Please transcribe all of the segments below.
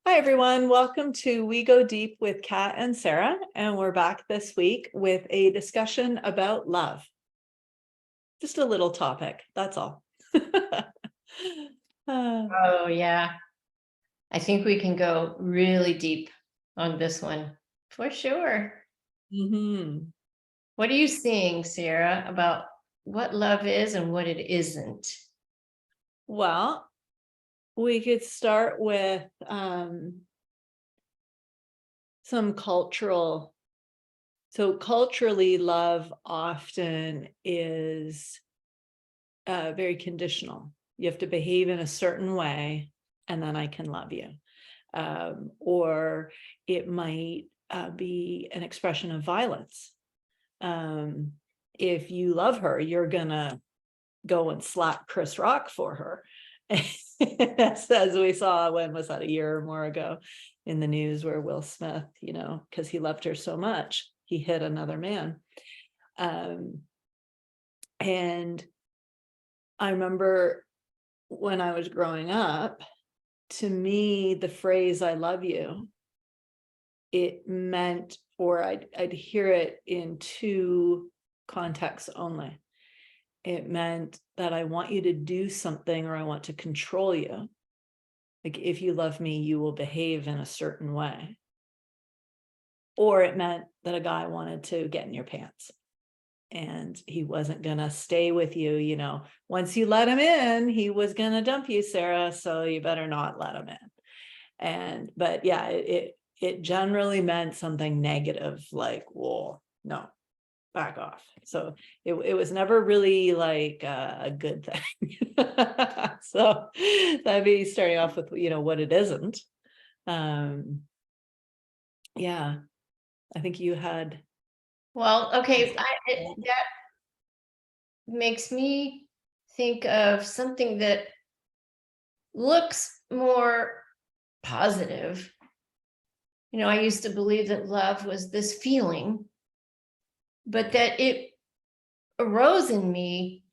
Hi, everyone. Welcome to We Go Deep with Kat and Sarah. And we're back this week with a discussion about love. Just a little topic, that's all. Oh, yeah. I think we can go really deep on this one for sure. Mhm. What are you seeing, Sarah, about what love is and what it isn't? Well, we could start with some cultural. So culturally, love often is very conditional. You have to behave in a certain way, and then I can love you. Or it might be an expression of violence. If you love her, you're gonna go and slap Chris Rock for her. As we saw, when was that, a year or more ago in the news, where Will Smith, because he loved her so much, he hit another man. And I remember when I was growing up, to me, the phrase "I love you," it meant, or I'd hear it in two contexts only. It meant that I want you to do something, or I want to control you. Like, if you love me, you will behave in a certain way. Or it meant that a guy wanted to get in your pants and he wasn't gonna stay with you. Once you let him in, he was gonna dump you, Sarah, so you better not let him in. But yeah, it generally meant something negative, like, well, no, back off. So it was never really like a good thing. So that'd be starting off with what it isn't. Yeah, I think you had. Well, okay, that makes me think of something that looks more positive. I used to believe that love was this feeling, but that it arose in me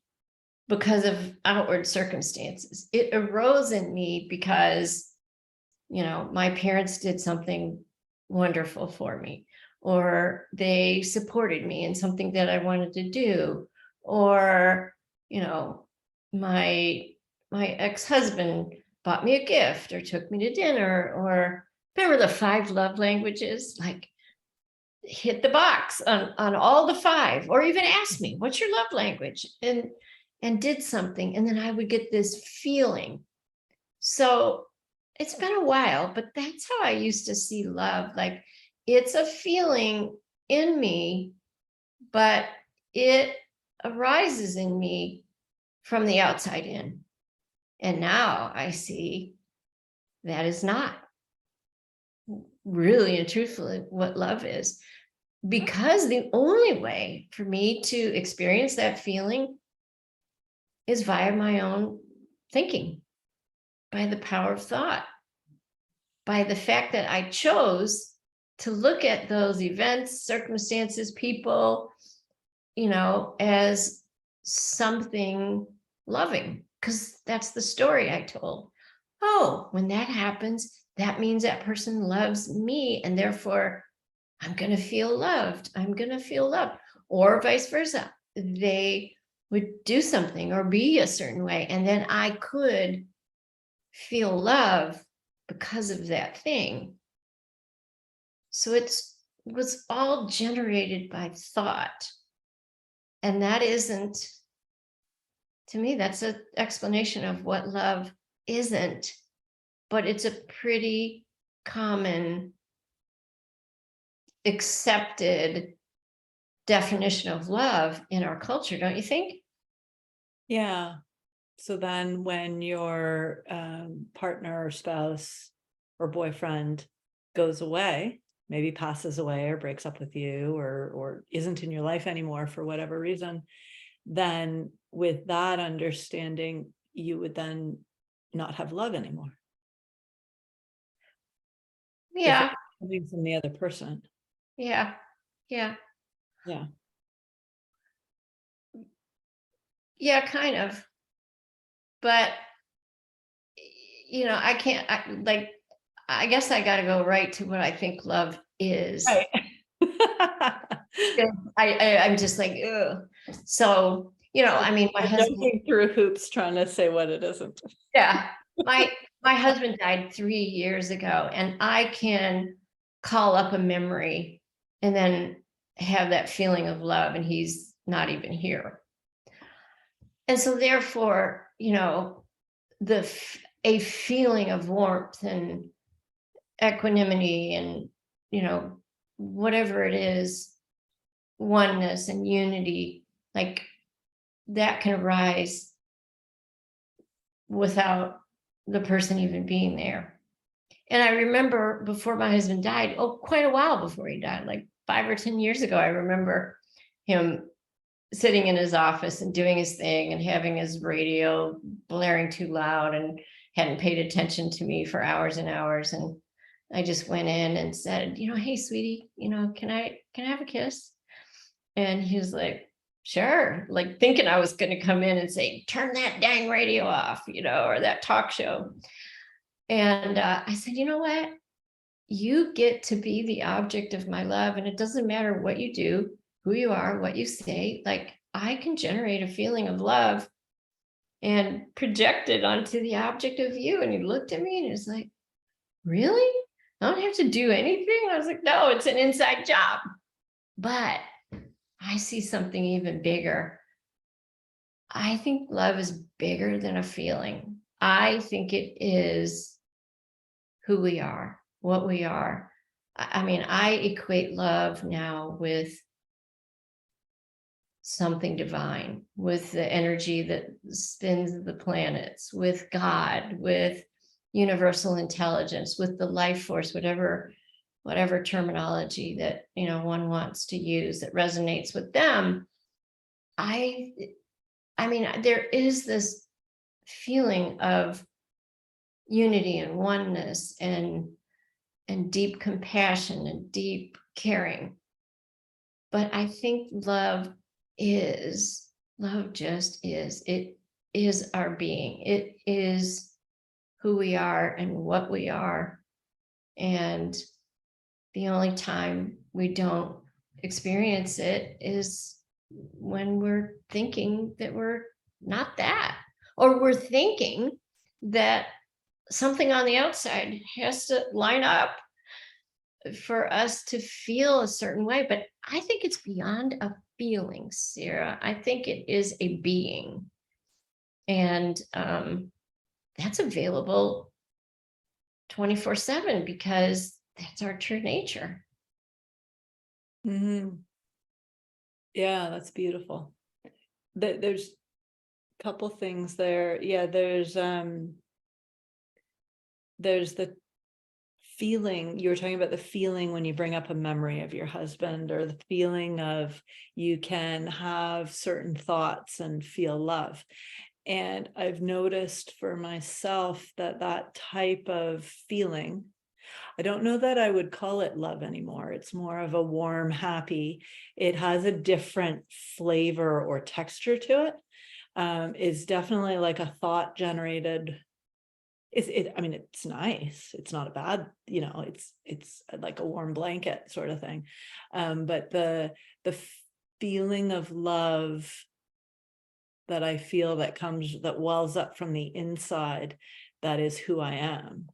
because of outward circumstances. It arose in me because, my parents did something wonderful for me, or they supported me in something that I wanted to do, or, my ex-husband bought me a gift or took me to dinner, or remember the 5 love languages, like hit the box on all the 5, or even ask me, what's your love language? And did something. And then I would get this feeling. So it's been a while, but that's how I used to see love. Like, it's a feeling in me, but it arises in me from the outside in. And now I see that is not really and truthfully what love is. Because the only way for me to experience that feeling is via my own thinking, by the power of thought, by the fact that I chose to look at those events, circumstances, people, as something loving, because that's the story I told. Oh, when that happens, that means that person loves me, and therefore I'm going to feel loved. I'm going to feel loved. Or vice versa. They would do something or be a certain way, and then I could feel love because of that thing. So it was all generated by thought. And that isn't, to me, that's an explanation of what love isn't. But it's a pretty common, accepted definition of love in our culture, don't you think? Yeah. So then when your partner or spouse or boyfriend goes away, maybe passes away or breaks up with you, or isn't in your life anymore for whatever reason, then with that understanding, you would then not have love anymore. If Yeah, it's coming from the other person. yeah, yeah, Yeah. yeah, kind of. But I can't, I guess I got to go right to what I think love is. Right. I'm just like, ugh. So, I mean, my We're husband, jumping through hoops trying to say what it isn't. yeah, my husband died 3 years ago, and I can call up a memory and then have that feeling of love, and he's not even here. And so therefore, a feeling of warmth and equanimity and, whatever it is, oneness and unity, like that can arise without the person even being there. And I remember before my husband died, quite a while before he died, like 5 or 10 years ago, I remember him sitting in his office and doing his thing and having his radio blaring too loud and hadn't paid attention to me for hours and hours. And I just went in and said, hey, sweetie, can I have a kiss? And he was like, sure, like thinking I was going to come in and say, turn that dang radio off, or that talk show. And I said, you know what? You get to be the object of my love. And it doesn't matter what you do, who you are, what you say, like I can generate a feeling of love and project it onto the object of you. And he looked at me and he was like, really? I don't have to do anything? I was like, no, it's an inside job. But I see something even bigger. I think love is bigger than a feeling. I think it is who we are, what we are. I mean, I equate love now with something divine, with the energy that spins the planets, with God, with universal intelligence, with the life force, whatever terminology that one wants to use that resonates with them. I mean, there is this feeling of unity and oneness and deep compassion and deep caring. But I think love just is. It is our being. It is who we are and what we are. And the only time we don't experience it is when we're thinking that we're not that, or we're thinking that something on the outside has to line up for us to feel a certain way. But I think it's beyond a feeling, Sarah. I think it is a being. And that's available 24/7 because that's our true nature. Mm-hmm. Yeah, that's beautiful. There's a couple things there. Yeah, there's the feeling you were talking about, the feeling when you bring up a memory of your husband, or the feeling of you can have certain thoughts and feel love. And I've noticed for myself that type of feeling, I don't know that I would call it love anymore. It's more of a warm, happy. It has a different flavor or texture to it. It's definitely like a thought generated. I mean, it's nice. It's not a bad, it's like a warm blanket sort of thing. But the feeling of love that I feel that wells up from the inside, that is who I am,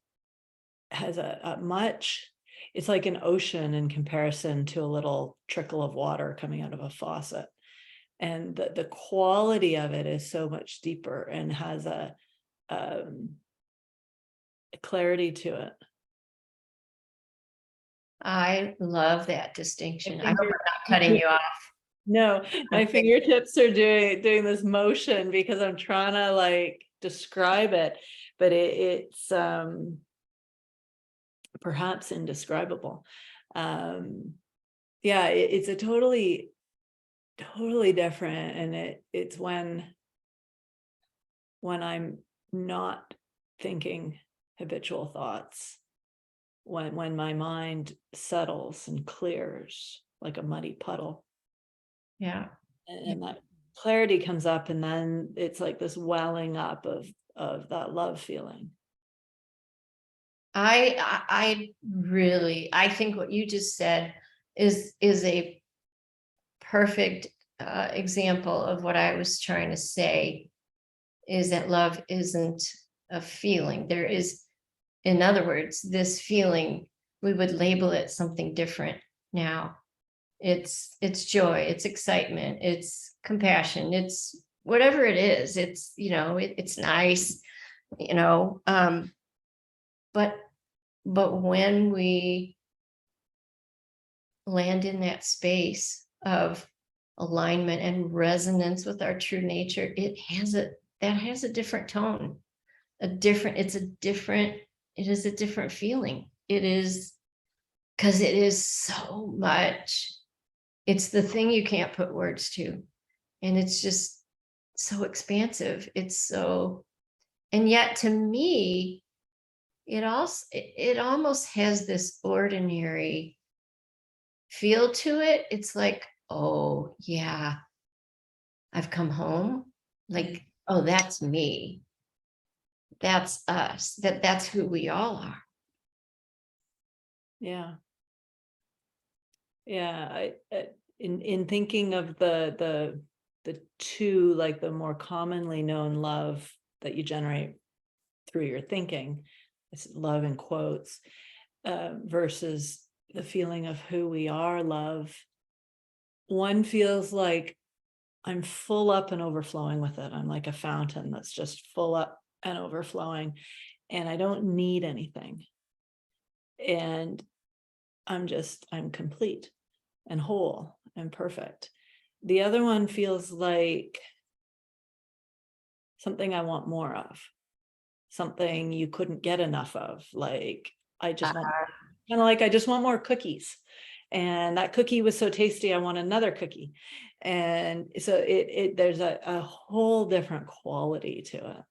has a much, it's like an ocean in comparison to a little trickle of water coming out of a faucet. And the quality of it is so much deeper and has a clarity to it. I love that distinction. I hope I'm not cutting you off. No, my fingertips are doing this motion because I'm trying to like describe it, but it's perhaps indescribable. Yeah, it's a totally different, and it's when I'm not thinking habitual thoughts, when my mind settles and clears like a muddy puddle. Yeah. And that clarity comes up, and then it's like this welling up of that love feeling. I really, I think what you just said is a perfect example of what I was trying to say, is that love isn't a feeling. There is, in other words, this feeling, we would label it something different now. It's joy, it's excitement, it's compassion, it's whatever it is. It's, it's nice, you know. But when we land in that space of alignment and resonance with our true nature, that has a different tone, it is a different feeling. It is, because it is so much. It's the thing you can't put words to. And it's just so expansive. It's so, and yet to me, it almost has this ordinary feel to it. It's like, oh yeah, I've come home. Like, oh, that's me. That's us. That's who we all are. Yeah. Yeah. In thinking of the two, like the more commonly known love that you generate through your thinking, it's love in quotes, versus the feeling of who we are, love. One feels like I'm full up and overflowing with it. I'm like a fountain that's just full up and overflowing, and I don't need anything. And I'm complete and whole and perfect. The other one feels like something I want more of, something you couldn't get enough of. Like, I just want, kind of like, I just want more cookies. And that cookie was so tasty, I want another cookie. And so there's a whole different quality to it.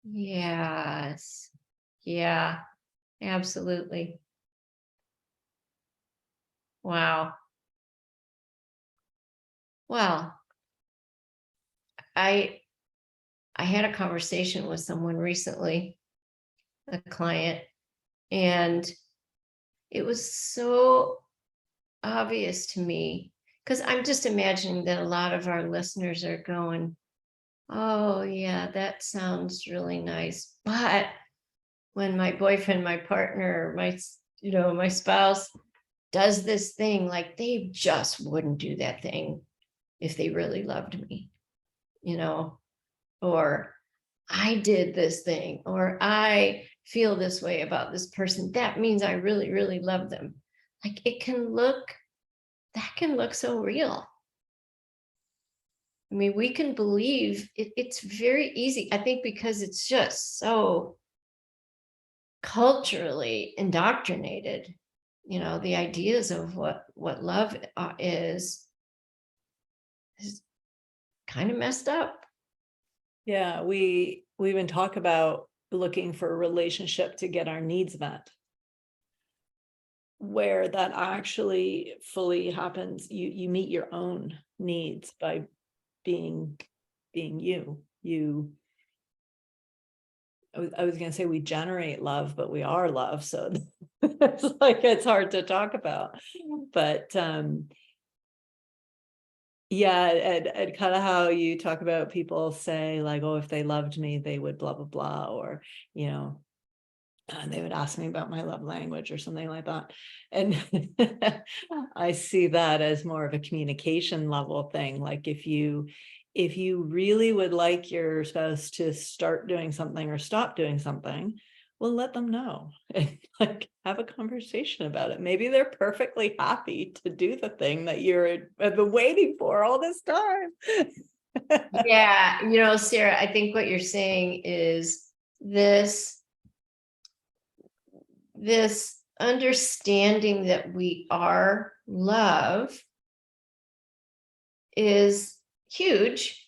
Yes. Yeah, absolutely. Wow. Well, I had a conversation with someone recently, a client, and it was so obvious to me, because I'm just imagining that a lot of our listeners are going, oh yeah, that sounds really nice. But when my boyfriend, my partner, my spouse does this thing, like they just wouldn't do that thing if they really loved me, or I did this thing, or I feel this way about this person. That means I really, really love them. Like that can look so real. I mean, we can believe it, it's very easy, I think, because it's just so culturally indoctrinated. The ideas of what love is kind of messed up. Yeah, we even talk about looking for a relationship to get our needs met, where that actually fully happens. You meet your own needs by being you. I was going to say we generate love, but we are love. So it's like, it's hard to talk about. But yeah, and kind of how you talk about people say like, oh, if they loved me, they would blah, blah, blah, or, they would ask me about my love language or something like that. And I see that as more of a communication level thing. Like if you really would like your spouse to start doing something or stop doing something, well, let them know and like have a conversation about it. Maybe they're perfectly happy to do the thing that have been waiting for all this time. Yeah, Sarah, I think what you're saying is this understanding that we are love is huge,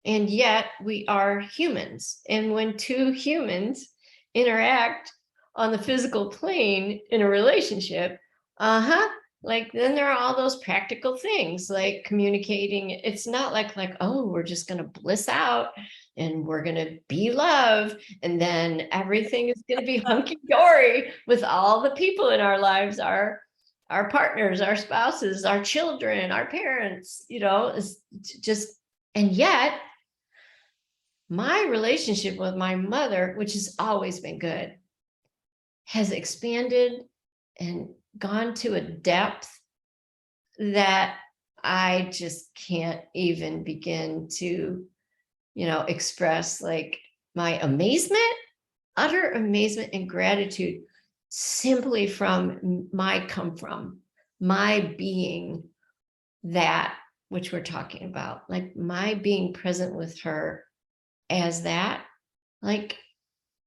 and yet we are humans. And when two humans interact on the physical plane in a relationship, like then there are all those practical things like communicating. It's not like, oh, we're just going to bliss out and we're going to be love and then everything is going to be hunky-dory with all the people in our lives, our partners, our spouses, our children, our parents, is just, and yet my relationship with my mother, which has always been good, has expanded and gone to a depth that I just can't even begin to, express, like my amazement, utter amazement and gratitude simply from my being that which we're talking about, like my being present with her as that, like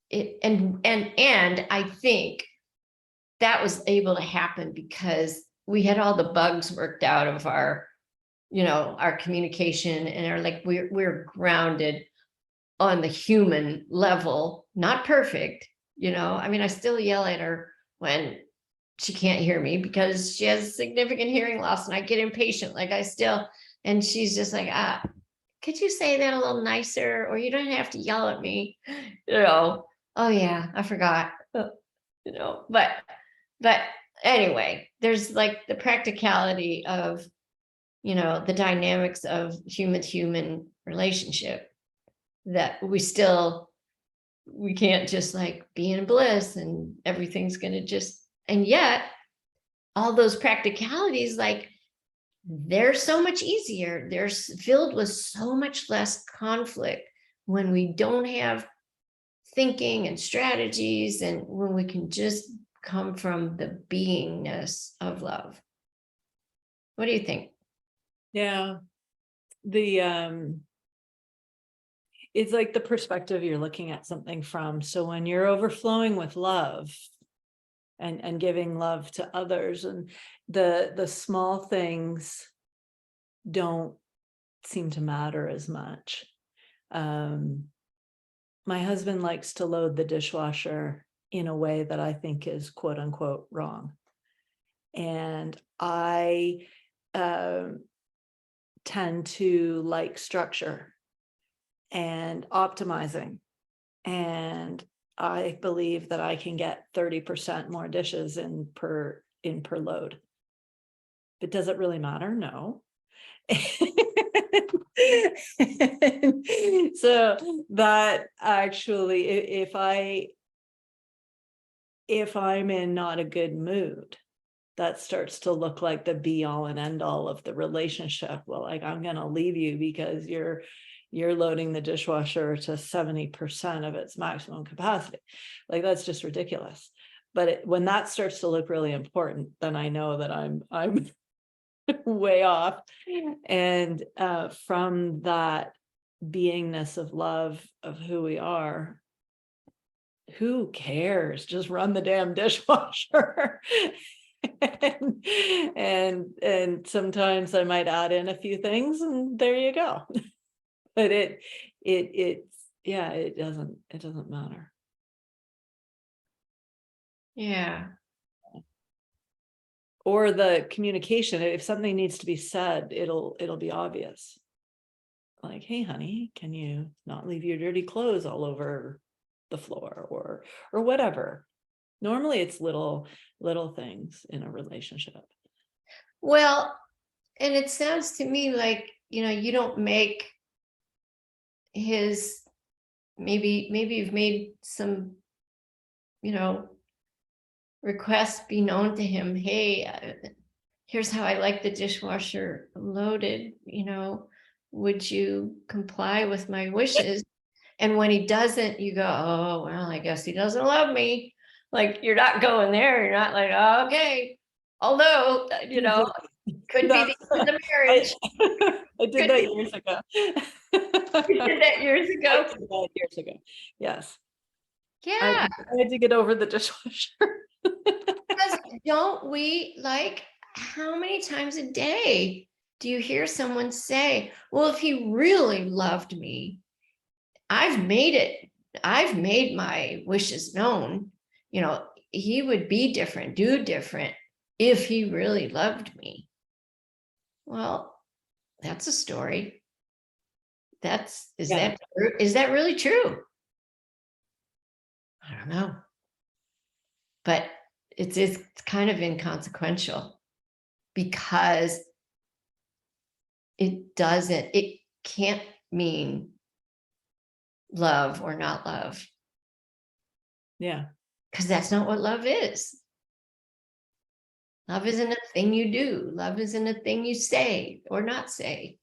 it, and I think that was able to happen because we had all the bugs worked out of our, our communication and our, like, we're grounded on the human level, not perfect, I mean, I still yell at her when she can't hear me because she has significant hearing loss and I get impatient, and she's just like, could you say that a little nicer, or you don't have to yell at me, oh yeah, I forgot, but anyway, there's like the practicality of, the dynamics of human to human relationship that we can't just like be in bliss and everything's going to just, and yet all those practicalities, like they're so much easier. They're filled with so much less conflict when we don't have thinking and strategies and when we can just come from the beingness of love. What do you think? Yeah. It's like the perspective you're looking at something from. So when you're overflowing with love and giving love to others, and the small things don't seem to matter as much. My husband likes to load the dishwasher in a way that I think is quote unquote wrong. And I tend to like structure and optimizing. And I believe that I can get 30% more dishes in per load. But does it really matter? No. So that actually, if I'm in not a good mood, that starts to look like the be all and end all of the relationship. Well, like, I'm going to leave you because you're loading the dishwasher to 70% of its maximum capacity. Like, that's just ridiculous. But when that starts to look really important, then I know that I'm way off. And from that beingness of love of who we are, who cares? Just run the damn dishwasher. and sometimes I might add in a few things and there you go. But it's yeah, it doesn't matter. Yeah. Or the communication, if something needs to be said, it'll be obvious. Like, hey honey, can you not leave your dirty clothes all over the floor, or whatever. Normally it's little things in a relationship. Well, and it sounds to me like, you don't make his, maybe you've made some, requests be known to him. Hey, here's how I like the dishwasher loaded, would you comply with my wishes? And when he doesn't, you go, oh, well, I guess he doesn't love me. Like, you're not going there. You're not like, oh, okay. Although, could be the end of the marriage. I did that years ago. You did that years ago? I did that years ago. Yes. Yeah. I had to get over the dishwasher. Because don't we, like, how many times a day do you hear someone say, well, if he really loved me, I've made my wishes known, he would be different, do different. if he really loved me. Well, that's a story. Is Yeah. that really true? I don't know. But it's kind of inconsequential, because it can't mean love or not love, Yeah. because that's not what love is. Love isn't a thing you do. Love isn't a thing you say or not say.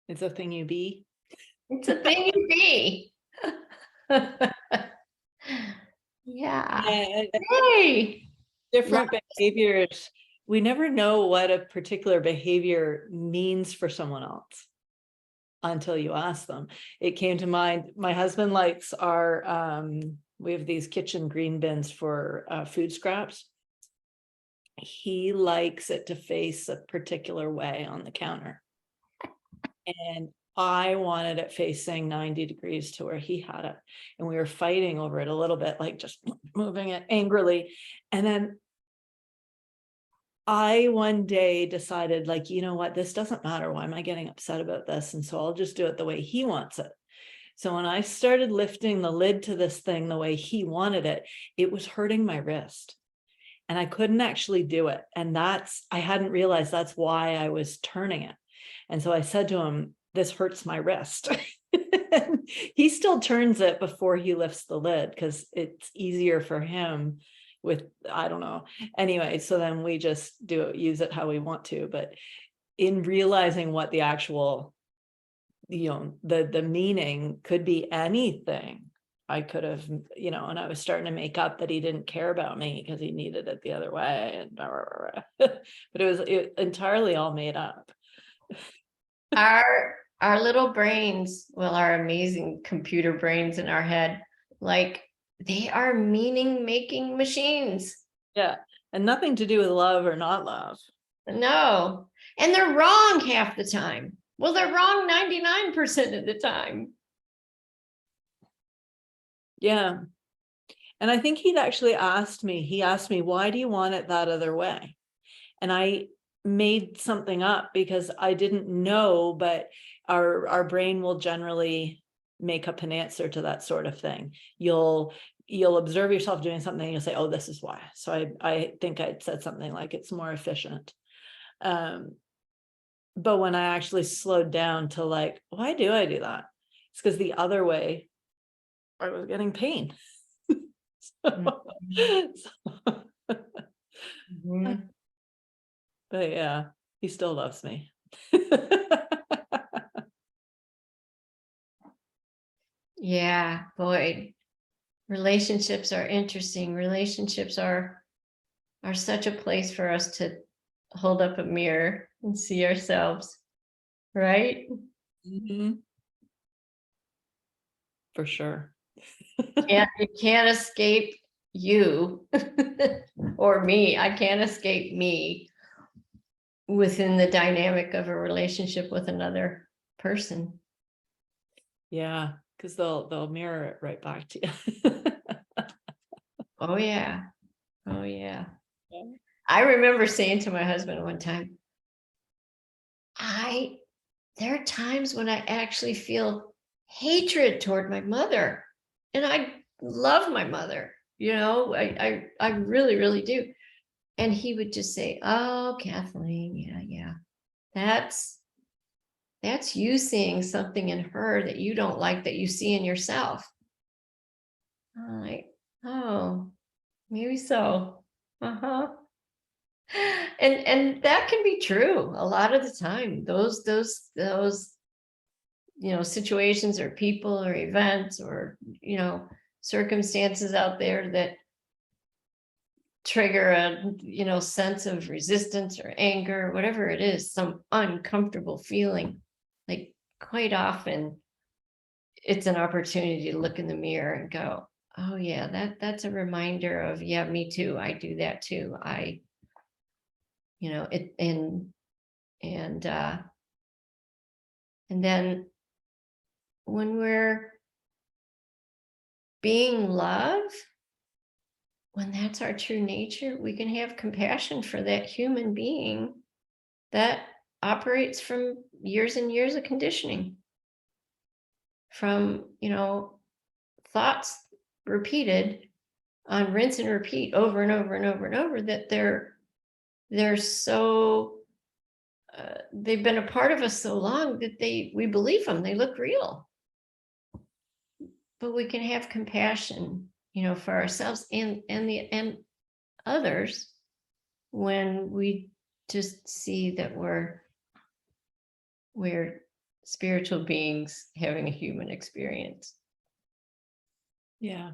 It's a thing you be. It's a thing you be. Yeah. Yeah, Hey. different behaviors. We never know what a particular behavior means for someone else until you ask them. It came to mind, my husband likes our, we have these kitchen green bins for food scraps. He likes it to face a particular way on the counter. And I wanted it facing 90 degrees to where he had it. And we were fighting over it a little bit, like just moving it angrily. And then I one day decided, like, you know what, this doesn't matter. Why am I getting upset about this? And so I'll just do it the way he wants it. So when I started lifting the lid to this thing the way he wanted it, it was hurting my wrist. And I couldn't actually do it. And I hadn't realized that's why I was turning it. And so I said to him, this hurts my wrist. He still turns it before he lifts the lid because it's easier for him with, I don't know. Anyway, so then we just use it how we want to. But in realizing what the actual, the meaning could be anything, I could have, and I was starting to make up that he didn't care about me because he needed it the other way. And but it was entirely all made up. Our little brains, well, our amazing computer brains in our head, like, they are meaning making machines. Yeah. And nothing to do with love or not love. No. And they're wrong half the time. Well, they're wrong 99% of the time. Yeah. And I think he asked me, why do you want it that other way? And I made something up because I didn't know, but our brain will generally make up an answer to that sort of thing. You'll observe yourself doing something and you'll say, oh, this is why. So I think I'd said something like, it's more efficient. But when I actually slowed down to like, why do I do that? It's because the other way I was getting pain. Mhm. But yeah, he still loves me. Yeah, boy. Relationships are interesting. Relationships are such a place for us to hold up a mirror and see ourselves, right? Mhm. For sure. You can't escape you or me. I can't escape me within the dynamic of a relationship with another person. Yeah, because they'll mirror it right back to you. Oh yeah. Oh yeah. Yeah. I remember saying to my husband one time, there are times when I actually feel hatred toward my mother. And I love my mother, I really, really do. And he would just say, oh, Kathleen, yeah. That's you seeing something in her that you don't like that you see in yourself. I'm like, oh, maybe so. Uh-huh. And that can be true a lot of the time. Those situations or people or events or circumstances out there that trigger a sense of resistance or anger, whatever it is, some uncomfortable feeling, like, quite often it's an opportunity to look in the mirror and go, oh yeah, that's a reminder of, yeah, me too, I do that too. It and and then when we're being loved, when that's our true nature, we can have compassion for that human being that operates from years and years of conditioning, from, thoughts repeated on rinse and repeat over and over and over and over, that they're so they've been a part of us so long that we believe them, they look real. But we can have compassion, for ourselves and others, when we just see that we're spiritual beings having a human experience. Yeah.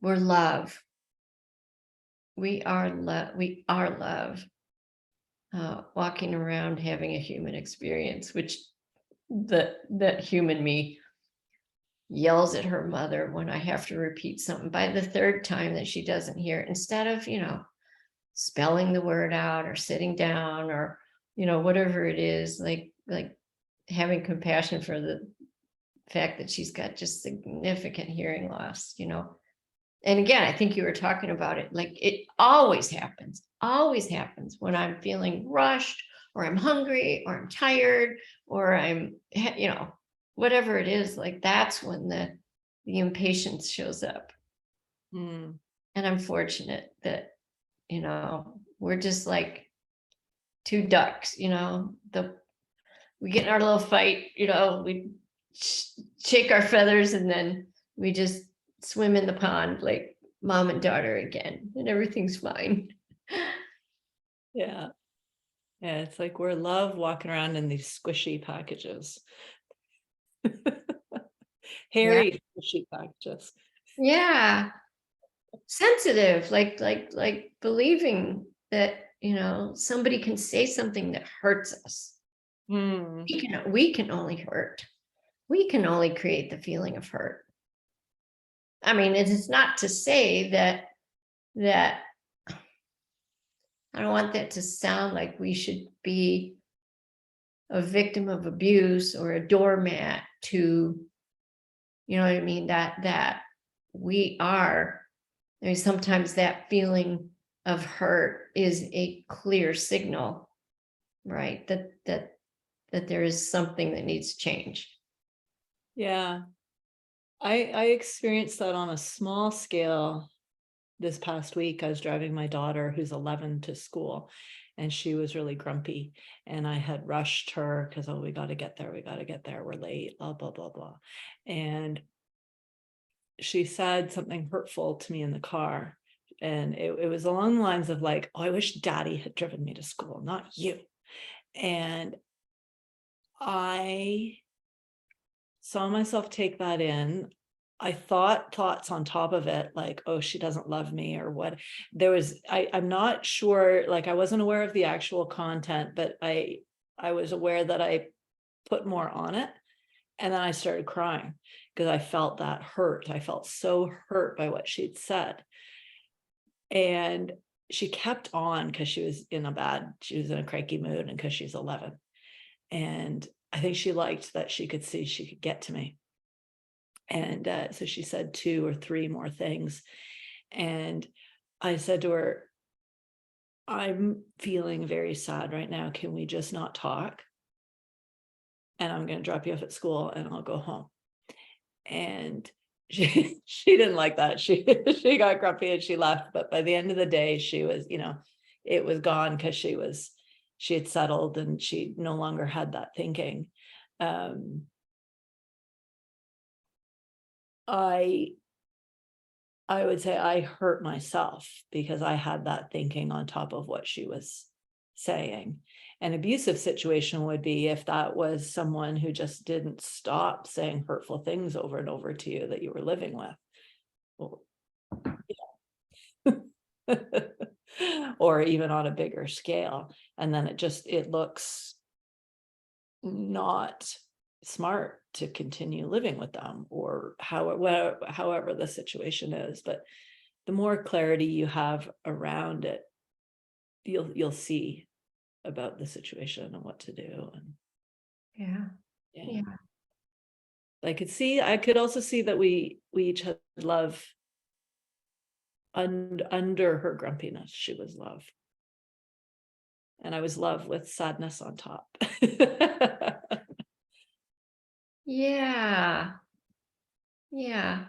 We're love. We are love. We are love. Walking around having a human experience, which that human me yells at her mother when I have to repeat something by the third time that she doesn't hear it, instead of, spelling the word out or sitting down or, whatever it is, like having compassion for the fact that she's got just significant hearing loss. And again, I think you were talking about it, like it always happens when I'm feeling rushed, or I'm hungry, or I'm tired, or I'm, whatever it is, like that's when the impatience shows up. Mm. And I'm fortunate that, we're just like two ducks, we get in our little fight, we shake our feathers, and then we just swim in the pond like mom and daughter again, and everything's fine. Yeah. Yeah. It's like we're love walking around in these squishy packages. Yeah. Hairy squishy packages. Yeah. Sensitive, like believing that, somebody can say something that hurts us. Mm. We can only hurt. We can only create the feeling of hurt. I mean, it is not to say that I don't want that to sound like we should be a victim of abuse or a doormat to, you know what I mean, that we are. I mean, sometimes that feeling of hurt is a clear signal, right? That there is something that needs change. Yeah. I experienced that on a small scale this past week. I was driving my daughter, who's 11, to school, and she was really grumpy. And I had rushed her because, oh, we got to get there. We're late, blah, blah, blah, blah. And she said something hurtful to me in the car. And it was along the lines of like, oh, I wish daddy had driven me to school, not you. And I saw myself take that in. I thought thoughts on top of it, like, oh, she doesn't love me, or what. I'm not sure, like I wasn't aware of the actual content, but I was aware that I put more on it. And then I started crying because I felt that hurt. I felt so hurt by what she'd said. And she kept on because she was in a cranky mood, and because she's 11. And I think she liked that she could see she could get to me. And so she said 2 or 3 more things. And I said to her, I'm feeling very sad right now. Can we just not talk? And I'm going to drop you off at school and I'll go home. And she didn't like that. She got grumpy and she left. But by the end of the day, she was, it was gone because she had settled and she no longer had that thinking. I would say I hurt myself because I had that thinking on top of what she was saying. An abusive situation would be if that was someone who just didn't stop saying hurtful things over and over to you that you were living with. Well, yeah. Or even on a bigger scale. And then it looks not smart to continue living with them, or however the situation is. But the more clarity you have around it, you'll see about the situation and what to do. And Yeah. I could also see that we each had love under her grumpiness, she was love. And I was love with sadness on top. Yeah. Yeah.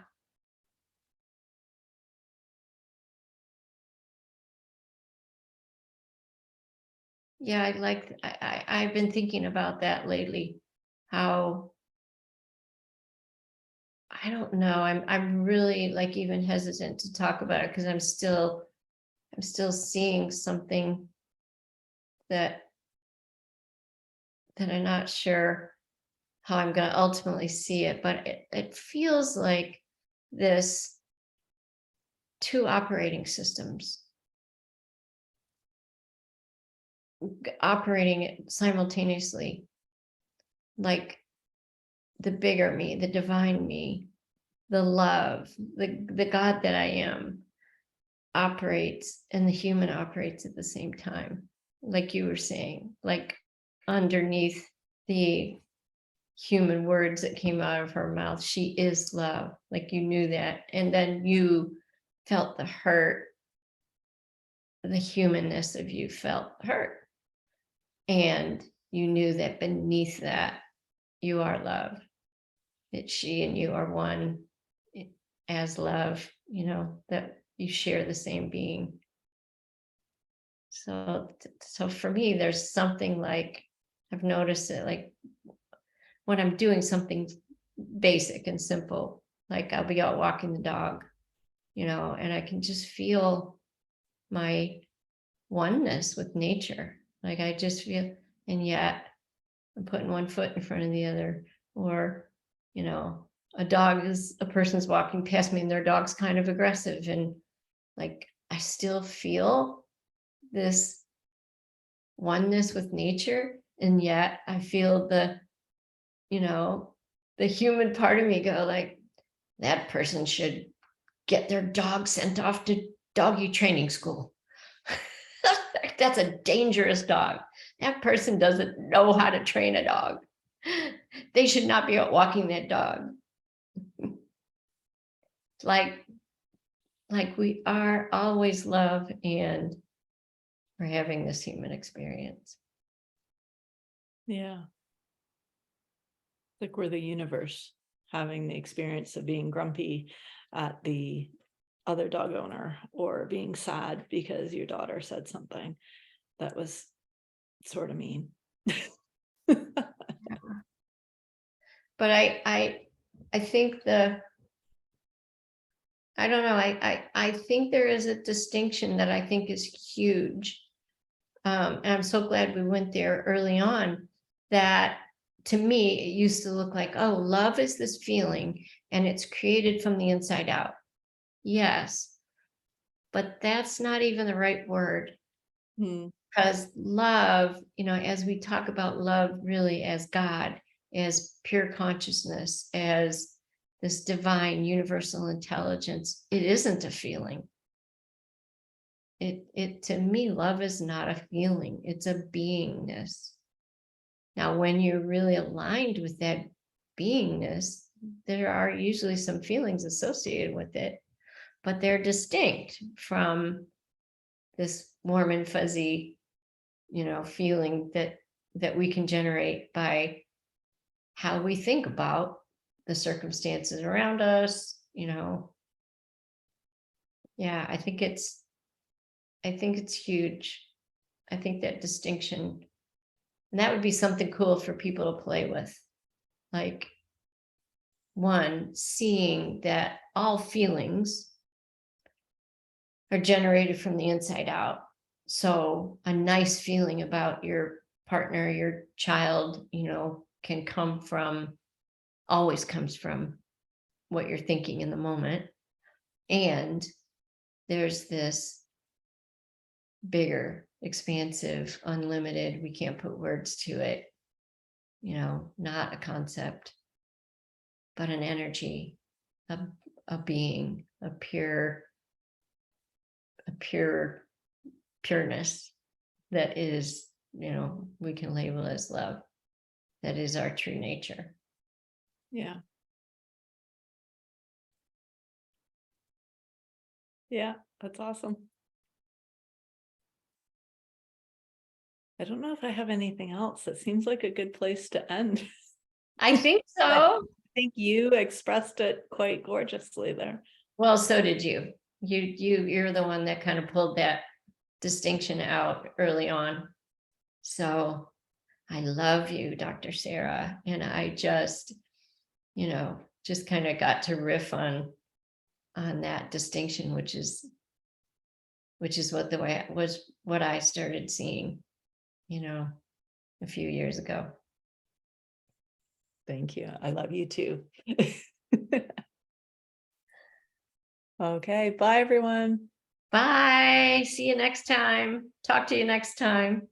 Yeah, I've been thinking about that lately. How I don't know. I'm really like even hesitant to talk about it because I'm still seeing something that I'm not sure how I'm going to ultimately see it, but it feels like this two operating systems operating simultaneously, like the bigger me, the divine me, the love, the God that I am operates and the human operates at the same time. Like you were saying, like underneath the human words that came out of her mouth, she is love. Like you knew that. And then you felt the hurt, the humanness of you felt hurt. And you knew that beneath that, you are love. That she and you are one as love, that you share the same being. So for me, there's something like I've noticed it like when I'm doing something basic and simple, like I'll be out walking the dog, and I can just feel my oneness with nature. Like I just feel, and yet I'm putting one foot in front of the other, or, a person's walking past me and their dog's kind of aggressive. And like, I still feel this oneness with nature. And yet I feel the human part of me go like, that person should get their dog sent off to doggy training school. That's a dangerous dog. That person doesn't know how to train a dog. They should not be out walking that dog. like we are always love, and we're having this human experience. Yeah. Like we're the universe having the experience of being grumpy at the other dog owner, or being sad because your daughter said something that was sort of mean. But I think I don't know, I think there is a distinction that I think is huge. And I'm so glad we went there early on. That to me, it used to look like, oh, love is this feeling and it's created from the inside out. Yes, but that's not even the right word. Because love, as we talk about love really as God, as pure consciousness, as this divine universal intelligence, it isn't a feeling. It to me, love is not a feeling, it's a beingness. Now, when you're really aligned with that beingness, there are usually some feelings associated with it, but they're distinct from this warm and fuzzy, feeling that we can generate by how we think about the circumstances around us. Yeah, I think it's huge. I think that distinction, and that would be something cool for people to play with. Like, one, seeing that all feelings are generated from the inside out. So a nice feeling about your partner, your child, can always comes from what you're thinking in the moment. And there's this bigger, expansive, unlimited, we can't put words to it, not a concept, but an energy, a being, a pure pureness that is, we can label as love. That is our true nature. Yeah. Yeah, That's awesome. I don't know if I have anything else. It seems like a good place to end. I think I so. think you expressed it quite gorgeously there. Well, so did you. You're the one that kind of pulled that distinction out early on. So I love you, Dr. Sarah. And I just, just kind of got to riff on that distinction, which is what the way it was, what I started seeing, a few years ago. Thank you. I love you too. Okay, bye everyone. Bye. See you next time. Talk to you next time.